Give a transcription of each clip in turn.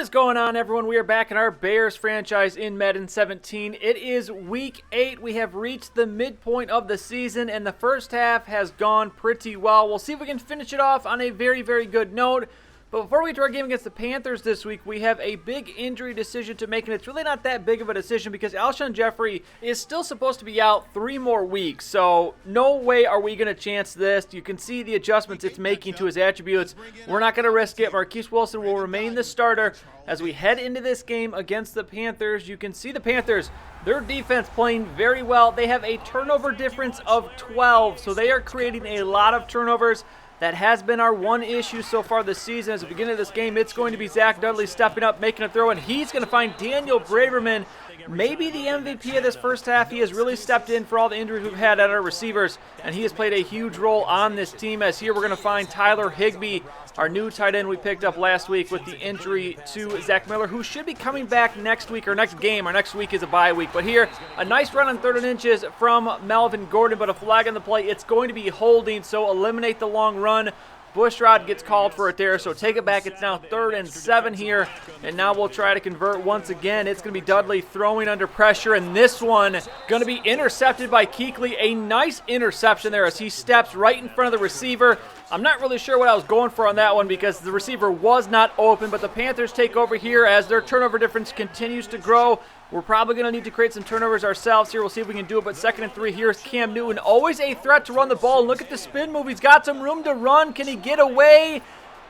is going on, everyone? We are back in our Bears franchise in Madden 17. It is week 8. We have reached the midpoint of the season, and the first half has gone pretty well. We'll see if we can finish it off on a very, very good note. But before we get to our game against the Panthers this week, we have a big injury decision to make, and it's really not that big of a decision because Alshon Jeffrey is still supposed to be out 3 more weeks, so no way are we going to chance this. You can see the adjustments it's making to his attributes. We're not going to risk it. Marquise Wilson will remain the starter as we head into this game against the Panthers. You can see the Panthers, their defense playing very well. They have a turnover difference of 12, so they are creating a lot of turnovers. That has been our one issue so far this season. As the beginning of this game, it's going to be Zach Dudley stepping up, making a throw, and he's going to find Daniel Braverman, maybe the MVP of this first half. He has really stepped in for all the injuries we've had at our receivers, and he has played a huge role on this team. As here we're going to find Tyler Higbee, our new tight end we picked up last week with the injury to Zach Miller, who should be coming back next week or next game. Our next week is a bye week. But here, a nice run on 3rd and inches from Melvin Gordon, but a flag on the play. It's going to be holding, so eliminate the long run. Bushrod gets called for it there, so take it back. It's now 3rd and 7 here, and now we'll try to convert once again. It's going to be Dudley throwing under pressure, and this one going to be intercepted by Kuechly. A nice interception there as he steps right in front of the receiver. I'm not really sure what I was going for on that one because the receiver was not open, but the Panthers take over here as their turnover difference continues to grow. We're probably going to need to create some turnovers ourselves here. We'll see if we can do it, but 2nd and 3, here's Cam Newton. Always a threat to run the ball. Look at the spin move. He's got some room to run. Can he get away?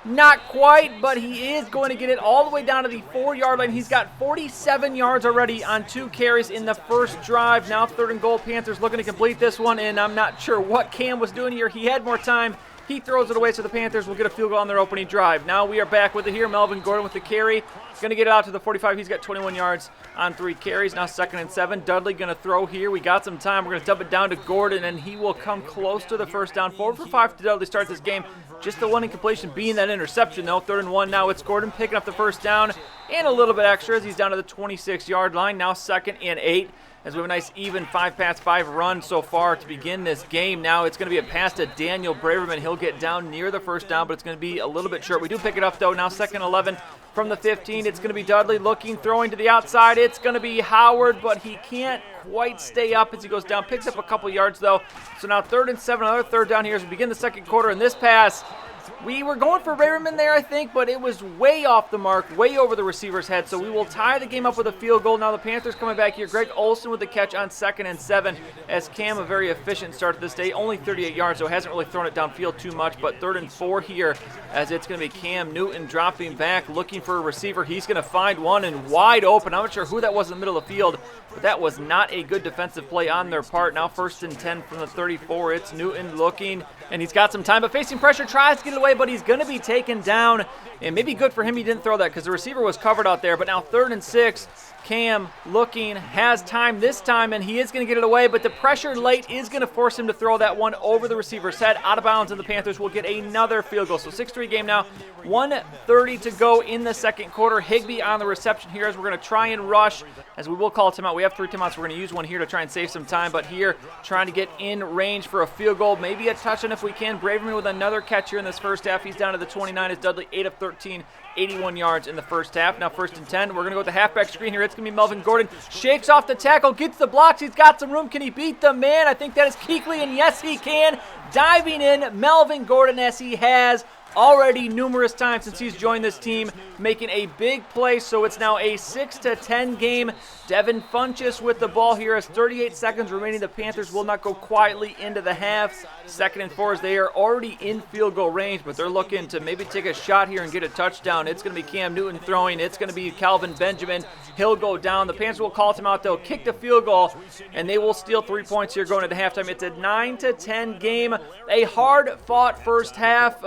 Not quite, but he is going to get it all the way down to the 4-yard line. He's got 47 yards already on 2 carries in the first drive. Now 3rd and goal. Panthers looking to complete this one, and I'm not sure what Cam was doing here. He had more time. He throws it away, so the Panthers will get a field goal on their opening drive. Now we are back with it here. Melvin Gordon with the carry. Going to get it out to the 45. He's got 21 yards on 3 carries. Now 2nd and 7. Dudley going to throw here. We got some time. We're going to dump it down to Gordon, and he will come close to the first down. 4 for 5 to Dudley start this game. Just the one incompletion being that interception, though. 3rd and 1. Now it's Gordon picking up the first down and a little bit extra as he's down to the 26-yard line. Now 2nd and 8. As we have a nice even 5-pass-5 run so far to begin this game. Now it's going to be a pass to Daniel Braverman. He'll get down near the first down, but it's going to be a little bit short. We do pick it up, though. Now 2nd and 11 from the 15. It's going to be Dudley looking, throwing to the outside. It's going to be Howard, but he can't quite stay up as he goes down. Picks up a couple yards, though. So now 3rd and 7, another 3rd down here as we begin the second quarter. And this pass, we were going for Braverman there, I think, but it was way off the mark, way over the receiver's head. So we will tie the game up with a field goal. Now the Panthers coming back here. Greg Olsen with the catch on 2nd and 7 as Cam, a very efficient start to this day. Only 38 yards, so hasn't really thrown it downfield too much. But 3rd and 4 here as it's going to be Cam Newton dropping back, looking for a receiver. He's going to find one and wide open. I'm not sure who that was in the middle of the field, but that was not a good defensive play on their part. Now 1st and 10 from the 34. It's Newton looking, and he's got some time, but facing pressure, tries to get it away, but he's going to be taken down. And maybe good for him he didn't throw that because the receiver was covered out there. But now 3rd and 6. Cam looking, has time this time, and he is going to get it away, but the pressure late is going to force him to throw that one over the receiver's head, out of bounds, and the Panthers will get another field goal. So 6-3 game now, 1:30 to go in the second quarter. Higbee on the reception here as we're going to try and rush, as we will call a timeout. We have 3 timeouts. We're going to use one here to try and save some time, but here trying to get in range for a field goal, maybe a touchdown if we can. Braverman with another catch here in this first half. He's down to the 29 as Dudley, 8 of 13. 81 yards in the first half. Now 1st and 10. We're going to go with the halfback screen here. It's going to be Melvin Gordon. Shakes off the tackle, gets the blocks. He's got some room. Can he beat the man? I think that is Kuechly, and yes, he can. Diving in, Melvin Gordon, as he has already numerous times since he's joined this team, making a big play. So it's now a 6-10 game. Devin Funchess with the ball here as 38 seconds remaining. The Panthers will not go quietly into the half. 2nd and 4 as they are already in field goal range, but they're looking to maybe take a shot here and get a touchdown. It's going to be Cam Newton throwing. It's going to be Calvin Benjamin. He'll go down. The Panthers will call him out. They'll kick the field goal, and they will steal 3 points here going into halftime. It's a 9-10 game. A hard-fought first half.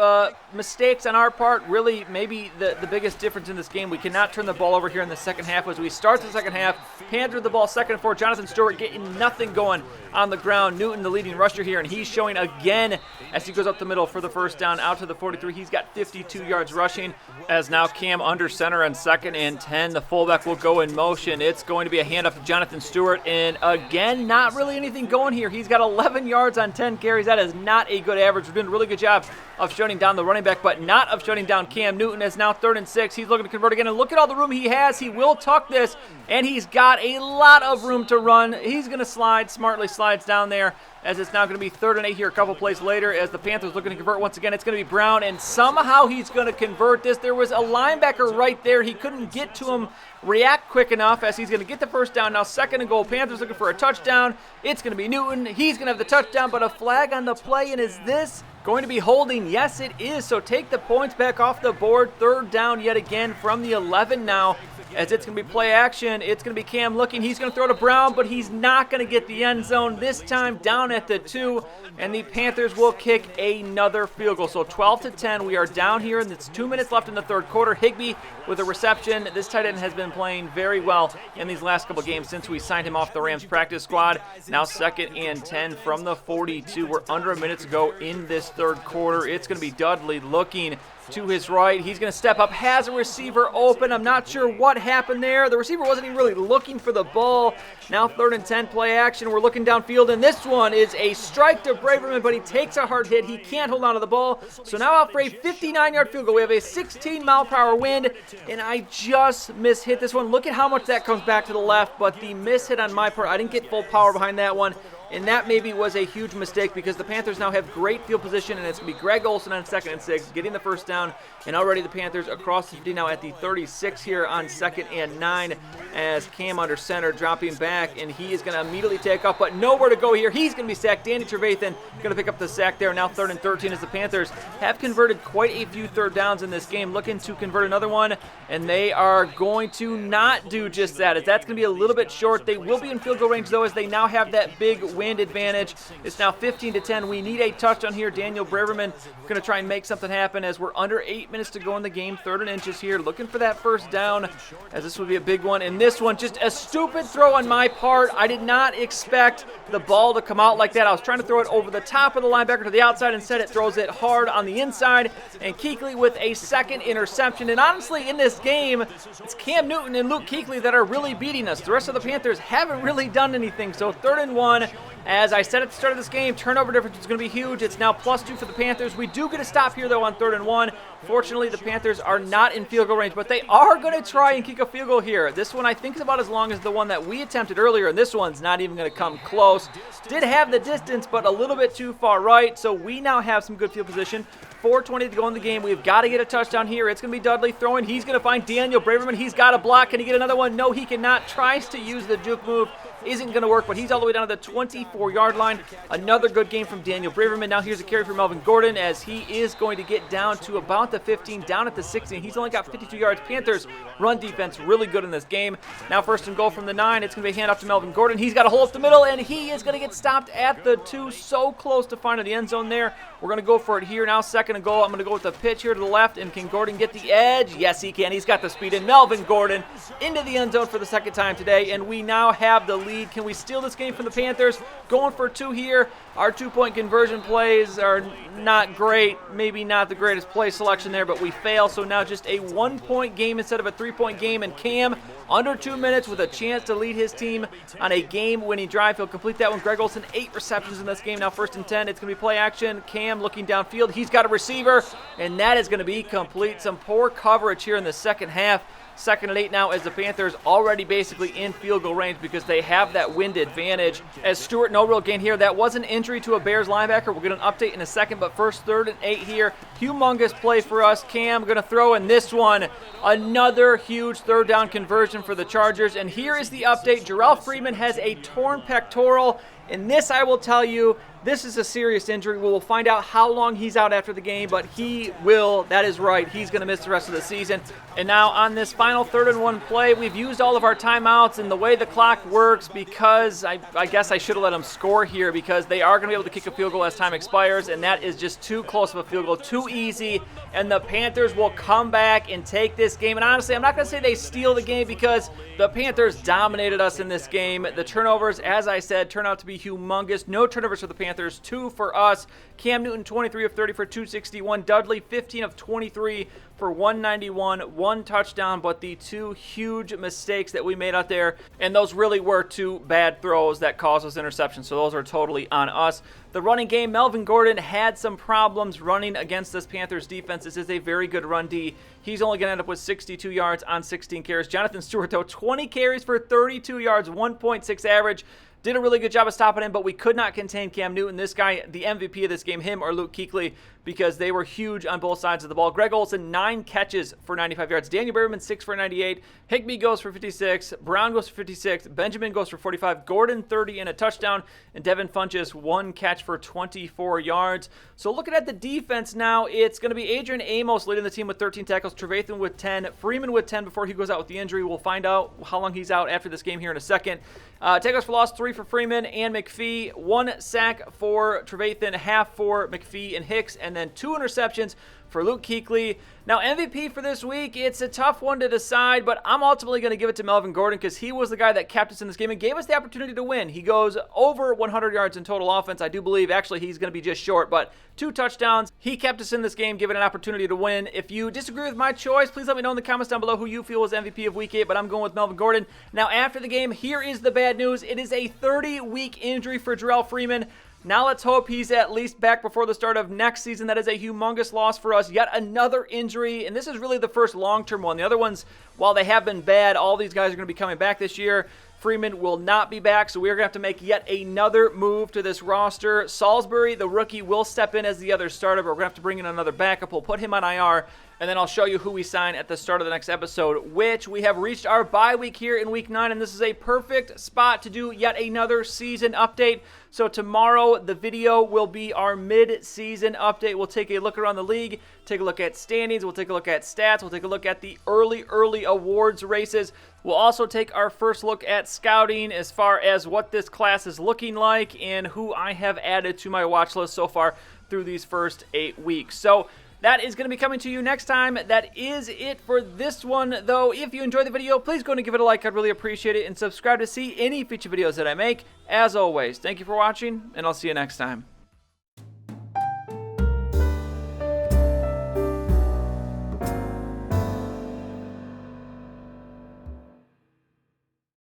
Mistakes on our part, really maybe the biggest difference in this game. We cannot turn the ball over here in the second half. As we start the second half, Panther the ball, 2nd and 4. Jonathan Stewart getting nothing going on the ground. Newton the leading rusher here, and he's showing again as he goes up the middle for the first down out to the 43. He's got 52 yards rushing as now Cam under center on 2nd and 10. The fullback will go in motion. It's going to be a handoff to Jonathan Stewart, and again, not really anything going here. He's got 11 yards on 10 carries. That is not a good average. We're doing a really good job of shutting down the running running back, but not of shutting down Cam Newton, as now 3rd and 6. He's looking to convert again, and look at all the room he has. He will tuck this, and he's got a lot of room to run. He's going to slide, smartly slides down there, as it's now going to be 3rd and 8 here a couple plays later, as the Panthers looking to convert once again. It's going to be Brown, and somehow he's going to convert this. There was a linebacker right there. He couldn't get to him, react quick enough, as he's going to get the first down. Now 2nd and goal. Panthers looking for a touchdown. It's going to be Newton. He's going to have the touchdown, but a flag on the play, and is this going to be holding? Yes, it is. So take the points back off the board. 3rd down yet again from the 11 now, as it's going to be play action. It's going to be Cam looking. He's going to throw to Brown, but he's not going to get the end zone. This time down at the 2, and the Panthers will kick another field goal. So 12-10, we are down here, and it's 2 minutes left in the 3rd quarter. Higbee with a reception. This tight end has been playing very well in these last couple games since we signed him off the Rams practice squad. Now 2nd and 10 from the 42. We're under a minute to go in this 3rd quarter. It's going to be Dudley looking to his right. He's going to step up, has a receiver open. I'm not sure what happened there. The receiver wasn't even really looking for the ball. Now 3rd and 10, play action. We're looking downfield, and this one is a strike to Braverman, but he takes a hard hit. He can't hold on to the ball. So now out for a 59-yard field goal. We have a 16-mile-per-hour wind, and I just mishit this one. Look at how much that comes back to the left, but the mishit on my part, I didn't get full power behind that one. And that maybe was a huge mistake, because the Panthers now have great field position, and it's going to be Greg Olsen on 2nd and 6, getting the first down. And already the Panthers across the 50 now at the 36 here on 2nd and 9, as Cam under center dropping back, and he is going to immediately take off, but nowhere to go here. He's going to be sacked. Danny Trevathan going to pick up the sack there. Now 3rd and 13, as the Panthers have converted quite a few 3rd downs in this game, looking to convert another one, and they are going to not do just that, as that's going to be a little bit short. They will be in field goal range, though, as they now have that big wind advantage. It's now 15-10. We need a touchdown here. Daniel Braverman going to try and make something happen, as we're under 8 minutes to go in the game. 3rd and inches here, looking for that first down, as this would be a big one. And this one, just a stupid throw on my part. I did not expect the ball to come out like that. I was trying to throw it over the top of the linebacker to the outside. Instead, it throws it hard on the inside, and Kuechly with a 2nd interception. And honestly, in this game, it's Cam Newton and Luke Kuechly that are really beating us. The rest of the Panthers haven't really done anything. So 3rd and 1. As I said at the start of this game, turnover difference is going to be huge. It's now +2 for the Panthers. We do get a stop here, though, on 3rd and 1. Fortunately, the Panthers are not in field goal range, but they are going to try and kick a field goal here. This one, I think, is about as long as the one that we attempted earlier, and this one's not even going to come close. Did have the distance, but a little bit too far right, so we now have some good field position. 4:20 to go in the game. We've got to get a touchdown here. It's going to be Dudley throwing. He's going to find Daniel Braverman. He's got a block. Can he get another one? No, he cannot. Tries to use the juke move. Isn't going to work, but he's all the way down to the 24-yard line. Another good game from Daniel Braverman. Now here's a carry for Melvin Gordon, as he is going to get down to about the 15, down at the 16. He's only got 52 yards. Panthers run defense really good in this game. Now 1st and goal from the 9. It's going to be a handoff to Melvin Gordon. He's got a hole up the middle, and he is going to get stopped at the 2. So close to finding the end zone there. We're going to go for it here now. 2nd and goal. I'm going to go with the pitch here to the left, and can Gordon get the edge? Yes, he can. He's got the speed, and Melvin Gordon into the end zone for the 2nd time today, and we now have the lead. Can we steal this game from the Panthers? Going for 2 here. Our 2-point conversion plays are not great. Maybe not the greatest play selection there, but we fail. So now just a 1-point game instead of a 3-point game, and Cam under 2 minutes with a chance to lead his team on a game-winning drive. He'll complete that one. Greg Olsen, 8 receptions in this game. Now 1st and 10. It's going to be play action. Cam looking downfield. He's got a receiver, and that is going to be complete. Some poor coverage here in the 2nd half. 2nd and 8 now, as the Panthers already basically in field goal range because they have that wind advantage. As Stewart, no real gain here. That was an injury to a Bears linebacker. We'll get an update in a second, but first 3rd and 8 here. Humongous play for us. Cam going to throw in this one. Another huge 3rd down conversion for the Chargers. And here is the update. Jarrell Freeman has a torn pectoral. And this, I will tell you, this is a serious injury. We will find out how long he's out after the game, but he will, that is right, he's going to miss the rest of the season. And now on this final 3rd and 1 play, we've used all of our timeouts, and the way the clock works, because I guess I should have let them score here, because they are going to be able to kick a field goal as time expires, and that is just too close of a field goal, too easy, and the Panthers will come back and take this game. And honestly, I'm not going to say they steal the game, because the Panthers dominated us in this game. The turnovers, as I said, turn out to be humongous. No turnovers for the Panthers. Panthers, 2 for us. Cam Newton, 23 of 30 for 261. Dudley, 15 of 23 for 191, 1 touchdown, but the 2 huge mistakes that we made out there, and those really were 2 bad throws that caused us interceptions, so those are totally on us. The running game, Melvin Gordon had some problems running against this Panthers defense. This is a very good run D. He's only going to end up with 62 yards on 16 carries. Jonathan Stewart, though, 20 carries for 32 yards, 1.6 average. Did a really good job of stopping him, but we could not contain Cam Newton. This guy, the MVP of this game, him or Luke Kuechly, because they were huge on both sides of the ball. Greg Olsen, 9 catches for 95 yards. Daniel Berryman, 6 for 98. Higbee goes for 56. Brown goes for 56. Benjamin goes for 45. Gordon, 30 and a touchdown. And Devin Funchess, 1 catch for 24 yards. So looking at the defense now, it's going to be Adrian Amos leading the team with 13 tackles. Trevathan with 10. Freeman with 10 before he goes out with the injury. We'll find out how long he's out after this game here in a second. Tackles for loss, 3 for Freeman and McPhee. 1 sack for Trevathan, half for McPhee and Hicks, and then 2 interceptions for Luke Kuechly. Now, MVP for this week, it's a tough one to decide, but I'm ultimately going to give it to Melvin Gordon because he was the guy that kept us in this game and gave us the opportunity to win. He goes over 100 yards in total offense. I do believe, actually, he's going to be just short, but 2 touchdowns. He kept us in this game, given an opportunity to win. If you disagree with my choice, please let me know in the comments down below who you feel was MVP of Week 8, but I'm going with Melvin Gordon. Now, after the game, here is the bad news. It is a 30-week injury for Jarrell Freeman. Now let's hope he's at least back before the start of next season. That is a humongous loss for us. Yet another injury, and this is really the first long-term one. The other ones, while they have been bad, all these guys are going to be coming back this year. Freeman will not be back, so we're going to have to make yet another move to this roster. Salisbury, the rookie, will step in as the other starter, but we're going to have to bring in another backup. We'll put him on IR, and then I'll show you who we sign at the start of the next episode, which we have reached our bye week here in Week 9, and this is a perfect spot to do yet another season update. So tomorrow, the video will be our mid-season update. We'll take a look around the league, take a look at standings, we'll take a look at stats, we'll take a look at the early awards races. We'll also take our first look at scouting as far as what this class is looking like and who I have added to my watch list so far through these first 8 weeks. So that is going to be coming to you next time. That is it for this one, though. If you enjoyed the video, please go and give it a like. I'd really appreciate it. And subscribe to see any future videos that I make. As always, thank you for watching, and I'll see you next time.